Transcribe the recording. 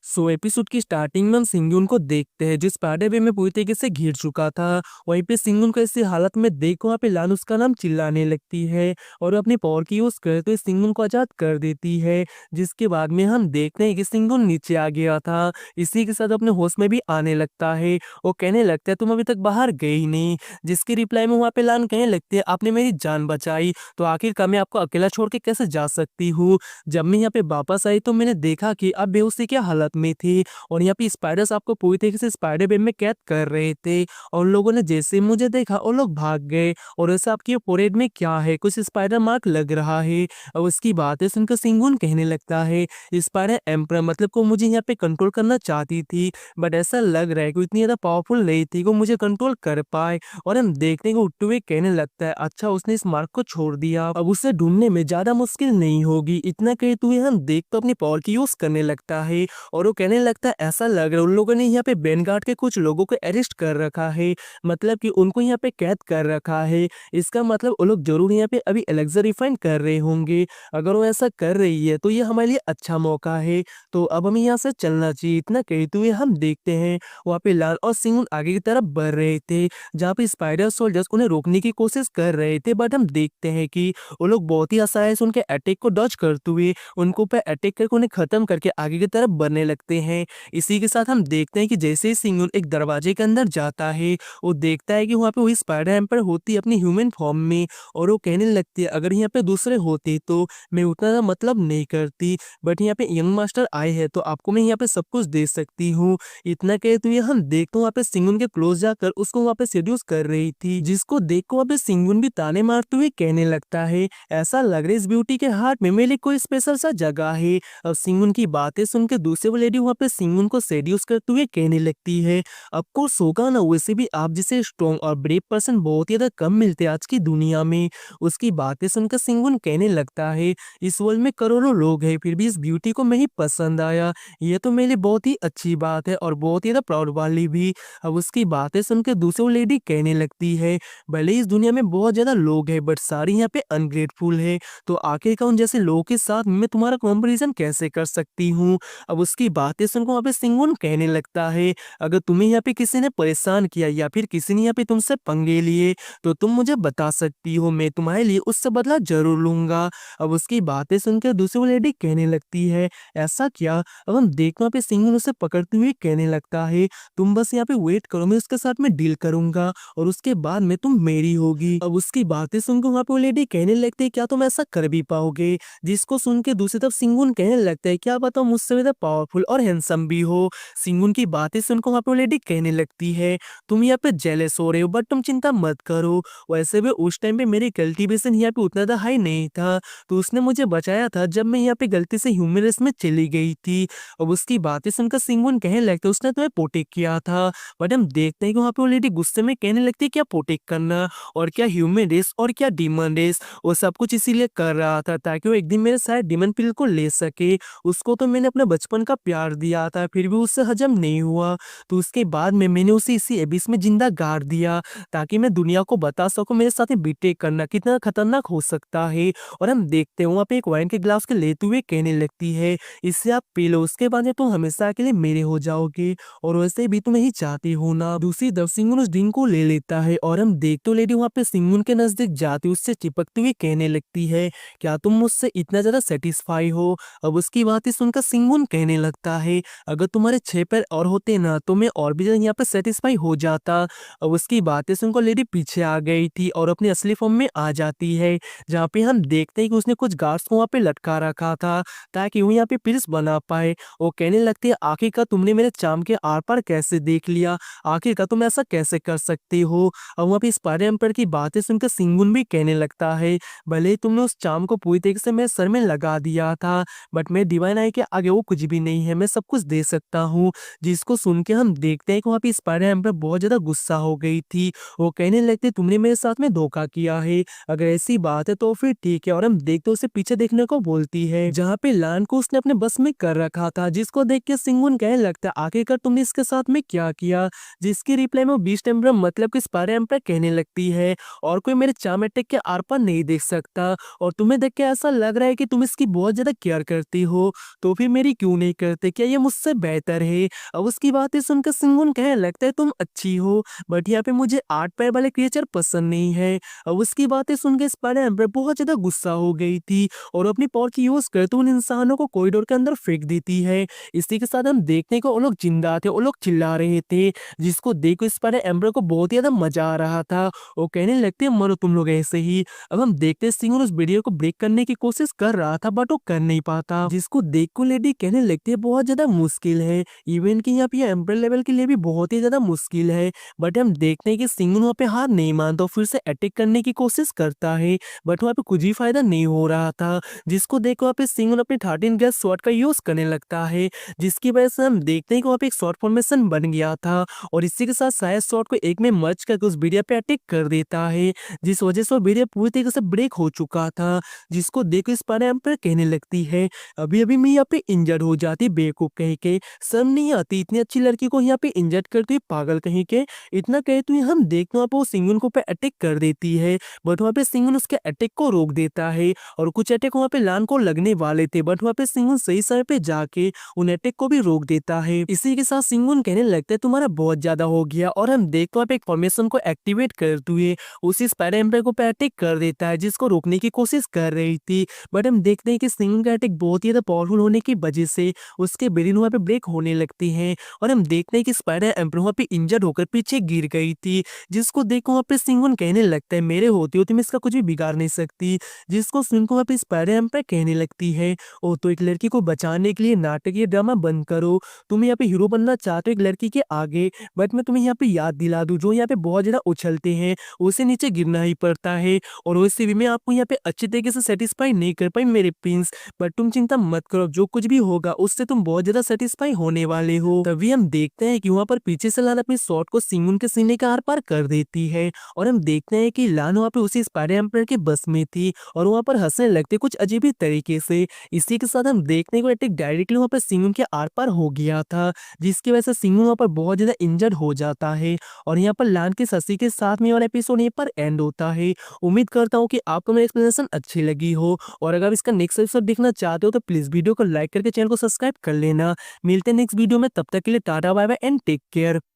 Episode की starting में हम सिंगुन को देखते हैं जो स्पाइडर वेब में पूरी तरीके से घिर चुका था। वहीं पे सिंगुन को ऐसी हालत में देख वहाँ पे लान उसका नाम चिल्लाने लगती है और वो अपनी पावर की यूज करते हुए सिंगुन को आजाद कर देती है। जिसके बाद में हम देखते हैं कि सिंगुन नीचे आ गया था। इसी के साथ अपने होश में भी आने लगता है। वो कहने लगता है तुम अभी तक बाहर गए ही नहीं। जिसके रिप्लाई में वहाँ पे लान कहने लगती है आपने मेरी जान बचाई तो आखिरकार मैं आपको अकेला छोड़ के कैसे जा सकती हूँ। जब मैं यहाँ पे वापस आई तो मैंने देखा कि आप बेहोशी की हालत में थे और यहाँ पे स्पाइडर्स आपको पूरी तरीके से स्पाइडर वेब में कैद कर रहे थे। और उन लोगों ने जैसे ही मुझे देखा वो लोग भाग गए। और वैसे आपकी फोrehead में क्या है, कुछ स्पाइडर मार्क लग रहा है। और उसकी बातें सुनकर सिंगुन कहने लगता है स्पाइडर एम्पर मतलब को मुझे यहाँ पे कंट्रोल करना चाहती थी, बट ऐसा लग रहा है कि इतनी ज्यादा पावरफुल नहीं थी कि मुझे कंट्रोल कर पाए। और हम देखने को उठते हुए कहने लगता है अच्छा उसने इस मार्क को छोड़ दिया, अब उसे ढूंढने में ज्यादा मुश्किल नहीं होगी। इतना कहते हुए हम देख तो अपनी पावर की यूज करने लगता है। और वो कहने लगता है ऐसा लग रहा है उन लोगों ने यहाँ पे बैनगार्ड के कुछ लोगों को अरेस्ट कर रखा है, मतलब कि उनको यहाँ पे कैद कर रखा है। इसका मतलब वो लोग जरूर यहाँ पे अभी एलेक्सा रिफाइन कर रहे होंगे। अगर वो ऐसा कर रही है तो ये हमारे लिए अच्छा मौका है, तो अब हमें यहाँ से चलना चाहिए। इतना कहते हुए हम देखते हैं वहाँ पे लाल और सिंगुन आगे की तरफ बढ़ रहे थे, जहाँ पे स्पाइडर सोल्जर्स उन्हें रोकने की कोशिश कर रहे थे। बट हम देखते हैं कि वो लोग बहुत ही आसानी से उनके अटैक को डॉज करते हुए उनको पे अटैक करके उन्हें खत्म करके आगे की तरफ बढ़ने लगते हैं। इसी के साथ हम देखते हैं कि जैसे ही सिंगुन एक दरवाजे के अंदर जाता है वो देखता है कि वहाँ पे वही स्पाइडर एम्पर होती है अपनी ह्यूमन फॉर्म में। और वो कहने लगती है अगर यहाँ पे दूसरे होते तो मैं उतना ज़्यादा मतलब नहीं करती, बट यहाँ पे यंग मास्टर आए हैं तो आपको मैं यहाँ पे सब कुछ दे सकती हूँ। इतना कहते हुए हम देखते हैं वहाँ पे सिंगुन के क्लोज जाकर उसको वहाँ पे सेड्यूस कर रही थी, जिसको देख को वहाँ पे सिंगुन भी ताने मारते हुए कहने लगता है ऐसा लग रहा है इस ब्यूटी के हार्ट में मेरे लिए कोई स्पेशल सा जगह है। अब सिंगुन की बातें सुनकर दूसरे वो लेडी वहाँ पे सिंगुन को सेड्यूस करते हुए कहने लगती है अब कोर्स होगा ना, वैसे भी आप जैसे स्ट्रॉन्ग और ब्रेव पर्सन बहुत ही ज्यादा कम मिलते हैं आज की दुनिया में। उसकी बातें सुनकर सिंगुन कहने लगता है इस वर्ल्ड में करोड़ों लोग हैं फिर भी इस ब्यूटी को मैं ही पसंद आया, ये तो मेरे लिए बहुत ही अच्छी बात है और बहुत ही ज्यादा प्राउड वाली भी। अब उसकी बातें सुनकर दूसरी वो लेडी कहने लगती है भले इस दुनिया में बहुत ज्यादा लोग हैं बट सारे यहाँ पे अनग्रेटफुल है, तो आखिरकार उन जैसे लोगों के साथ मैं तुम्हारा कंपैरिजन कैसे कर सकती हूँ। अब उसकी बातें सुनकर वहाँ पे सिंगुन कहने लगता है अगर तुम्हें यहाँ पे किसी ने परेशान किया या फिर किसी ने यहाँ पे तुमसे पंगे लिए तो तुम मुझे बता सकती हो, मैं तुम्हारे लिए उससे बदला जरूर लूंगा। अब उसकी बातें सुनकर दूसरी वो लेडी कहने लगती है ऐसा क्या। अब हम देखते वहाँ पे सिंगुन उसे पकड़ते हुए कहने लगता है तुम बस यहाँ पे वेट करो, मैं उसके साथ में डील करूंगा और उसके बाद में तुम मेरी होगी। अब उसकी बातें सुनकर वहाँ पे वो लेडी कहने लगती है क्या तुम ऐसा कर भी पाओगे, जिसको सुन के दूसरी तरफ सिंगुन कहने लगता है क्या बताओ मुझसे ज्यादा पावरफुल और हैंडसम भी हो। सिंगुन की बातें सुनकर वहाँ पे वो लेडी कहने लगती है तुम यहाँ पे जेलस हो रहे हो बट तुम चिंता मत करो, वैसे भी उस टाइम पे मेरी कल्टीवेशन यहाँ पे उतना ज्यादा हाई नहीं था, तो उसने मुझे बचाया था जब मैं यहाँ पे गलती से ह्यूमन रेस में चली गई थी। अब उसकी बातें सुनकर सिंगुन कहने लगता है उसने तुम्हें प्रोटेक्ट किया था। बट हम देखते हैं कि वहाँ पे वो लेडी गुस्से में कहने लगती है क्या प्रोटेक्ट करना और क्या ह्यूमन रेस और क्या डीमन रेस, वो सब कुछ इसीलिए कर रहा था ताकि वो एक दिन मेरे साथ डीमन पिल को ले सके। उसको तो मैंने अपने बचपन का प्यार दिया था फिर भी उससे हजम नहीं हुआ, तो उसके बाद में मैंने उसे इसी एबिस में जिंदा गाड़ दिया ताकि मैं दुनिया को बता सकूं मेरे साथ बीटेक करना कितना खतरनाक हो सकता है। और हम देखते हैं वहाँ पे एक वाइन के ग्लास के लेते हुए कहने लगती है इससे आप पी लो उसके बाद में तुम हमेशा के लिए मेरे हो जाओगे और वैसे भी तुम यही चाहती हो ना। दूसरी तरफ सिंगुन उस ड्रिंक को ले लेता है और हम देख तो लेडी वहाँ पे सिंगुन के नजदीक जाती उससे चिपकती हुई कहने लगती है क्या तुम मुझसे इतना ज्यादा सेटिस्फाई हो। अब उसकी बातें सुनकर सिंगुन कहने लगता है अगर तुम्हारे 6 पैर और होते ना तो मैं और भी ज्यादा यहाँ पे सेटिस्फाई हो जाता। अब उसकी बातें सुनकर लेडी पीछे आ गई थी और अपनी असली फॉर्म में आ जाती है, जहाँ पे हम देखते हैं कि उसने कुछ गार्ड्स को वहाँ पे लटका रखा था ताकि वो यहाँ पे पिल्स बना पाए। वो कहने लगती है आखिरकार तुमने मेरे चाम के आर पार कैसे देख लिया, आखिरकार तुम ऐसा कैसे कर सकते हो। अब वहाँ पे स्पाइडर एम्पर की बातें सुनकर सिंगुन भी कहने लगता है भले ही तुमने उस चाम को पूरी तरीके से मेरे सर में लगा दिया था बट मैं डिवाइन आई के आगे वो कुछ भी नहीं है, मैं सब कुछ दे सकता हूँ। जिसको सुन के हम देखते हैं कि वहाँ पे स्पाइडर एम्पर बहुत ज्यादा गुस्सा हो गई थी। वो कहने लगते तुमने मेरे साथ में धोखा किया है, अगर ऐसी बात है तो फिर ठीक है। और हम देखते उसे पीछे देखने को बोलती है जहाँ पे लान को उसने अपने बस में कर रखा था, जिसको देख के सिंगुन कहने लगता है आखिरकार तुमने इसके साथ में क्या किया। जिसकी रिप्लाई में बीस्ट एम्पर मतलब कि स्पाइडर एम्पर कहने लगती है और कोई मेरे चार्म अटैक के आर पार नहीं देख सकता और तुम्हें देख के ऐसा लग रहा है कि तुम इसकी बहुत ज्यादा केयर करती हो, तो फिर मेरी क्यों नहीं करती। करते, क्या ये मुझसे बेहतर है? अब उसकी बातें सुनकर सिंगुन कहने लगता है तुम अच्छी हो, बट यहाँ पे मुझे 8 पैर वाले क्रिएचर पसंद नहीं है। अब उसकी बातें सुन के स्पाइडर एम्पर बहुत ज़्यादा गुस्सा हो गई थी और अपनी पावर की यूज़ करते उन इंसानों को कॉरिडोर के अंदर फेंक देती है। इसी के साथ हम देखने को वो लोग जिंदा थे, वो लोग चिल्ला रहे थे, जिसको देख के स्पाइडर एम्पर को बहुत ही ज़्यादा मज़ा आ रहा था। वो कहने लगते हैं मरो तुम लोग ऐसे ही। अब हम देखते हैं सिंगुन उस वीडियो को ब्रेक करने की कोशिश कर रहा था बट वो कर नहीं पाता, जिसको देख को लेडी कहने लगती है बहुत ज़्यादा मुश्किल है, इवन कि यहाँ पे एम्पर लेवल के लिए भी बहुत ही ज़्यादा मुश्किल है। बट हम देखते हैं कि सिंगुन वहाँ पे हार नहीं मानता, फिर से अटैक करने की कोशिश करता है बट वहाँ पे कुछ भी फायदा नहीं हो रहा था, जिसको देख वहाँ पे सिंगुन अपने 13 गैस शॉट का यूज करने लगता है, जिसकी वजह से हम देखते हैं कि वहाँ पे एक शॉर्ट फॉर्मेशन बन गया था और इसी के साथ शायद शॉट को एक में मर्ज करके उस वीडियो पे अटैक कर देता है, जिस वजह से वो वीडियो पूरी तरीके से ब्रेक हो चुका था, जिसको देख इस पर एम्पर कहने लगती है अभी अभी मैं यहाँ पे इंजर्ड हो जाती बेवकूफ कहीं के, शर्म नहीं आती इतनी अच्छी लड़की को यहाँ पे इंजर्ड करती हुई पागल कहीं के। इतना कहते हुए हम देखते वहाँ पे वो सिंगुन को पे अटैक कर देती है बट वहाँ पे सिंगुन उसके अटैक को रोक देता है और कुछ अटैक वहाँ पे लान को लगने वाले थे बट वहाँ पे सिंगुन सही समय पे जाके उन अटैक को भी रोक देता है। इसी के साथ सिंगुन कहने लगता है तुम्हारा बहुत ज्यादा हो गया और हम देखते वहाँ पे एक फॉर्मेशन को एक्टिवेट करते हुए उसी स्पाइडर एम्पर को पे अटैक कर देता है, जिसको रोकने की कोशिश कर रही थी बट हम देखते हैं कि सिंगुन का अटैक बहुत ही ज्यादा पावरफुल होने की वजह से उसके ब्रेन वहाँ पे ब्रेक होने लगती है और हम देखते हैं कि स्पाइडर एम्पर वहाँ पे इंजर्ड होकर पीछे गिर गई थी, जिसको देख वहाँ पे सिंगुन कहने लगता है मेरे होते हो तुम इसका कुछ भी बिगाड़ नहीं सकती, जिसको सुनकर वहाँ पे स्पाइडर एम्पर कहने लगती है ओ तो एक लड़की को बचाने के लिए नाटकीय ड्रामा बंद करो, तुम यहाँ पे हीरो बनना चाहते हो एक लड़की के आगे, बट मैं तुम्हें यहाँ पे याद दिला दूं जो यहाँ पे बहुत ज्यादा उछलते हैं उसे नीचे गिरना ही पड़ता है और वैसे भी मैं आपको यहाँ पे अच्छे तरीके से सेटिस्फाई नहीं कर पाई मेरे प्रिंस, बट तुम चिंता मत करो जो कुछ भी होगा उससे तुम बहुत ज्यादा सेटिस्फाई होने वाले हो। तभी हम देखते हैं कि वहाँ पर पीछे से लान अपने शॉट को सिंगुन के सीने का आर पार कर देती है और हम देखते हैं कि लान वहाँ पे उसी स्पाइडर एम्पर के बस में थी और वहाँ पर हंसने लगते कुछ अजीब ही तरीके से। इसी के साथ हम देखने को अटैक डायरेक्टली वहाँ पर सिंगुन के आर पार हो गया था, जिसकी वजह से सिंगुन वहाँ पर बहुत ज्यादा इंजर्ड हो जाता है और यहाँ पर लान की ससी के साथ में वाला एपिसोड यहीं पर एंड होता है। उम्मीद करता हूँ कि आपको मेरी एक्सप्लेनेशन अच्छी लगी हो और अगर इसका नेक्स्ट एपिसोड देखना चाहते हो तो प्लीज वीडियो को लाइक करके चैनल को सब्सक्राइब कर लेना। मिलते हैं नेक्स्ट वीडियो में, तब तक के लिए tata bye bye and take care.